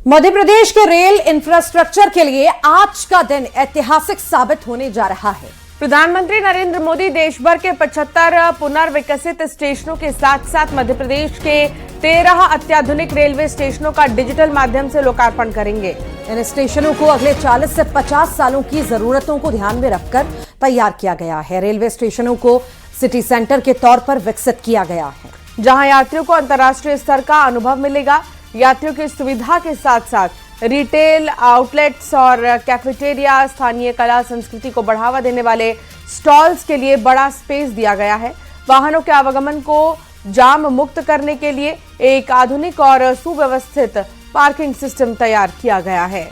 मध्य प्रदेश के rail infrastructure के लिए आज का दिन ऐतिहासिक साबित होने जा रहा है। प्रधानमंत्री नरेंद्र मोदी देश भर के 75 पुनर्विकसित स्टेशनों के साथ साथ मध्य प्रदेश के 13 अत्याधुनिक रेलवे स्टेशनों का डिजिटल माध्यम से लोकार्पण करेंगे। इन स्टेशनों को अगले 40 से 50 सालों की जरूरतों को ध्यान में रखकर तैयार किया गया है। रेलवे स्टेशनों को सिटी सेंटर के तौर पर विकसित किया गया है, जहां यात्रियों को अंतर्राष्ट्रीय स्तर का अनुभव मिलेगा। यात्रियों की सुविधा के साथ साथ रिटेल आउटलेट्स और कैफेटेरिया, स्थानीय कला संस्कृति को बढ़ावा देने वाले स्टॉल्स के लिए बड़ा स्पेस दिया गया है। वाहनों के आवागमन को जाम मुक्त करने के लिए एक आधुनिक और सुव्यवस्थित पार्किंग सिस्टम तैयार किया गया है।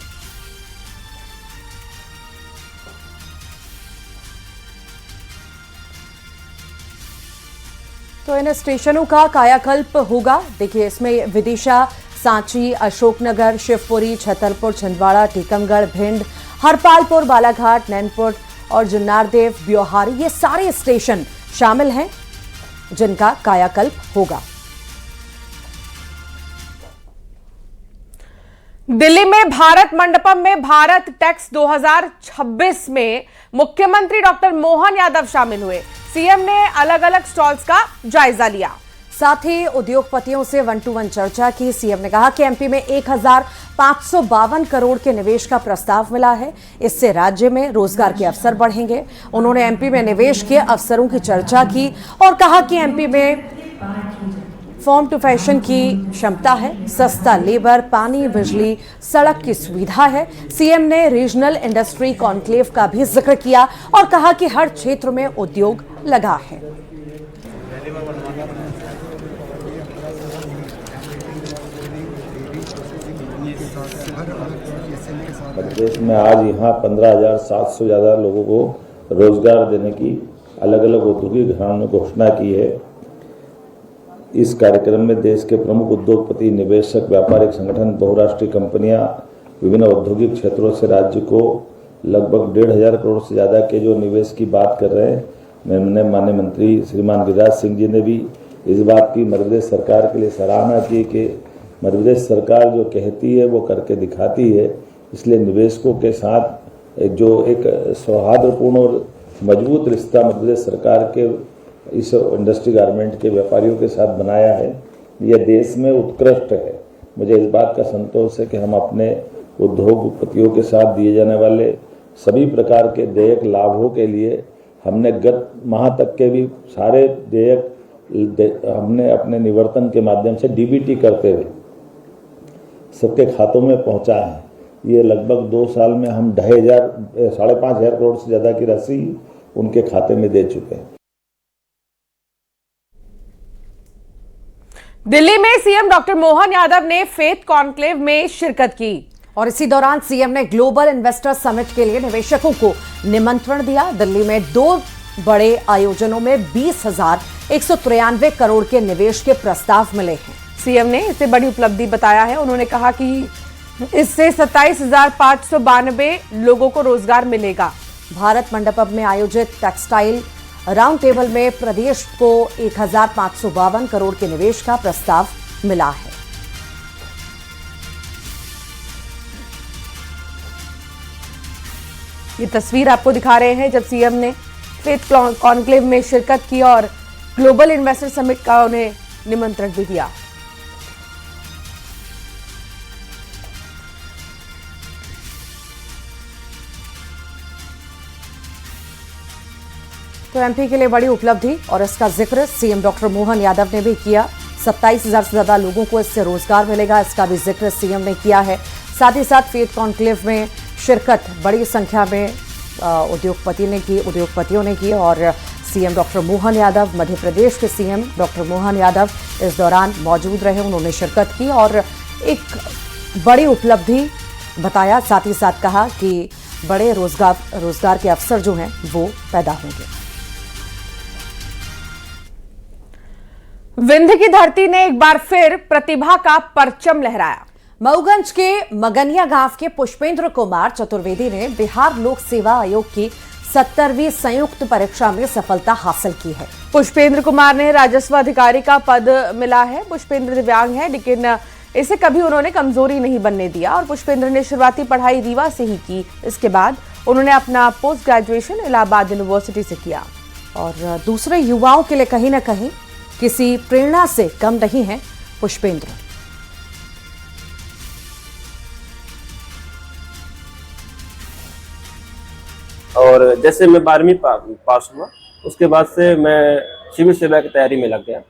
तो इन स्टेशनों का कायाकल्प होगा। देखिए, इसमें विदिशा, सांची, अशोकनगर, शिवपुरी, छतरपुर, छिंदवाड़ा, टीकमगढ़, भिंड, हरपालपुर, बालाघाट, नैनपुर और जुन्नारदेव, ब्योहारी, ये सारे स्टेशन शामिल हैं जिनका कायाकल्प होगा। दिल्ली में भारत मंडपम में भारत टेक्स 2026 में मुख्यमंत्री डॉक्टर मोहन यादव शामिल हुए। सीएम ने अलग अलग स्टॉल्स का जायजा लिया, साथ ही उद्योगपतियों से 1-to-1 चर्चा की। सीएम ने कहा कि एमपी में 1552 करोड़ के निवेश का प्रस्ताव मिला है, इससे राज्य में रोजगार के अवसर बढ़ेंगे। उन्होंने एमपी में निवेश के अवसरों की चर्चा की और कहा कि एमपी में फॉर्म टू फैशन की क्षमता है, सस्ता लेबर, पानी, बिजली, सड़क की सुविधा है। सीएम ने रीजनल इंडस्ट्री कॉन्क्लेव का भी जिक्र किया और कहा कि हर क्षेत्र में उद्योग लगा है। प्रदेश में आज यहाँ 15,700 से ज़्यादा लोगों को रोजगार देने की अलग अलग औद्योगिक घरानों ने घोषणा की है। इस कार्यक्रम में देश के प्रमुख उद्योगपति, निवेशक, व्यापारिक संगठन, बहुराष्ट्रीय कंपनियां, विभिन्न औद्योगिक क्षेत्रों से राज्य को लगभग 1,500 करोड़ से ज़्यादा के जो निवेश की बात कर रहे हैं। मैंने माननीय मंत्री श्रीमान गिरिराज सिंह जी ने भी इस बात की मध्य प्रदेश सरकार के लिए सराहना की कि मध्य प्रदेश सरकार जो कहती है वो करके दिखाती है। इसलिए निवेशकों के साथ जो एक सौहार्दपूर्ण और मजबूत रिश्ता मध्य प्रदेश सरकार के इस इंडस्ट्री गारमेंट के व्यापारियों के साथ बनाया है, यह देश में उत्कृष्ट है। मुझे इस बात का संतोष है कि हम अपने उद्योगपतियों के साथ दिए जाने वाले सभी प्रकार के देयक लाभों के लिए हमने गत माह तक के भी सारे देयक हमने अपने निवर्तन के माध्यम से डीबीटी करते हुए सबके खातों में पहुंचा है। ये लगभग 2 साल में हम 5,500 करोड़ से ज़्यादा की राशि उनके खाते में दे चुके हैं। दिल्ली में सीएम डॉक्टर मोहन यादव ने फेथ कॉन्क्लेव में शिरकत की और इसी दौरान सीएम ने ग्लोबल इन्वेस्टर समिट के लिए निवेशकों को निमंत्रण दिया। दिल्ली में 2 बड़े आयोजनों में 20,193 करोड़ के निवेश के प्रस्ताव मिले हैं। सीएम ने इसे बड़ी उपलब्धि बताया है। उन्होंने कहा कि इससे 27,592 लोगों को रोजगार मिलेगा। भारत मंडपम में आयोजित टेक्सटाइल राउंड टेबल में प्रदेश को 1,552 करोड़ के निवेश का प्रस्ताव मिला है। ये तस्वीर आपको दिखा रहे हैं जब सीएम ने फेथ कॉन्क्लेव में शिरकत की और ग्लोबल इन्वेस्टर समिट का उन्हें निमंत्रण भी दिया। तो एमपी के लिए बड़ी उपलब्धि और इसका जिक्र सीएम डॉक्टर मोहन यादव ने भी किया। 27,000 से ज्यादा लोगों को इससे रोजगार मिलेगा, इसका भी जिक्र सीएम ने किया है। साथ ही साथ फेथ कॉन्क्लेव में शिरकत बड़ी संख्या में उद्योगपतियों ने की और सीएम डॉक्टर मोहन यादव, मध्य प्रदेश के सीएम डॉक्टर मोहन यादव इस दौरान मौजूद रहे। उन्होंने शिरकत की और एक बड़ी उपलब्धि बताया। साथ ही साथ कहा कि बड़े रोजगार के अवसर जो हैं वो पैदा होंगे। विंध्य की धरती ने एक बार फिर प्रतिभा का परचम लहराया। मऊगंज के मगनिया गांव के पुष्पेंद्र कुमार चतुर्वेदी ने बिहार लोक सेवा आयोग की 70वीं संयुक्त परीक्षा में सफलता हासिल की है। पुष्पेंद्र कुमार ने राजस्व अधिकारी का पद मिला है। पुष्पेंद्र दिव्यांग है, लेकिन इसे कभी उन्होंने कमजोरी नहीं बनने दिया और पुष्पेंद्र ने शुरुआती पढ़ाई रीवा से ही की। इसके बाद उन्होंने अपना पोस्ट ग्रेजुएशन इलाहाबाद यूनिवर्सिटी से किया। और दूसरे युवाओं के लिए कहीं ना कहीं किसी प्रेरणा से कम नहीं है पुष्पेंद्र। और जैसे मैं 12वीं पास हुआ, उसके बाद से मैं सिविल सेवा की तैयारी में लग गया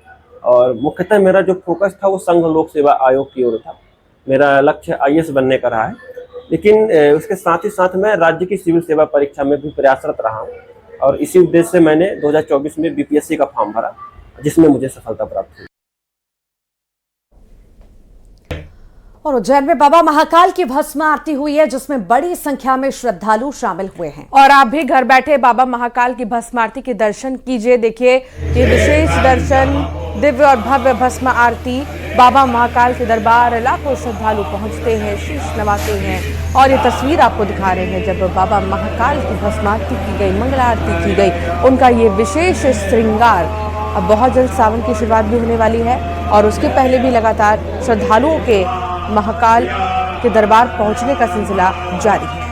और मुख्यतः मेरा जो फोकस था वो संघ लोक सेवा आयोग की ओर था। मेरा लक्ष्य IAS बनने का रहा है, लेकिन उसके साथ ही साथ मैं राज्य की सिविल सेवा परीक्षा में भी प्रयासरत रहा हूँ और इसी उद्देश्य से मैंने 2024 में BPSC का फॉर्म भरा, जिसमें मुझे सफलता प्राप्त हुई। और उज्जैन में बाबा महाकाल की भस्म आरती हुई है, जिसमें बड़ी संख्या में श्रद्धालु शामिल हुए हैं। और आप भी घर बैठे बाबा महाकाल की भस्म आरती के दर्शन कीजिए। देखिए ये विशेष दर्शन, दिव्य और भव्य भस्म आरती बाबा महाकाल के दरबार लाखों श्रद्धालु पहुंचते हैं, शीश नवाते हैं। और ये तस्वीर आपको दिखा रहे हैं जब बाबा महाकाल की भस्म आरती की गई, मंगला आरती की गई, उनका ये विशेष श्रृंगार। अब बहुत जल्द सावन की शुरुआत भी होने वाली है और उसके पहले भी लगातार श्रद्धालुओं के महाकाल के दरबार पहुंचने का सिलसिला जारी है।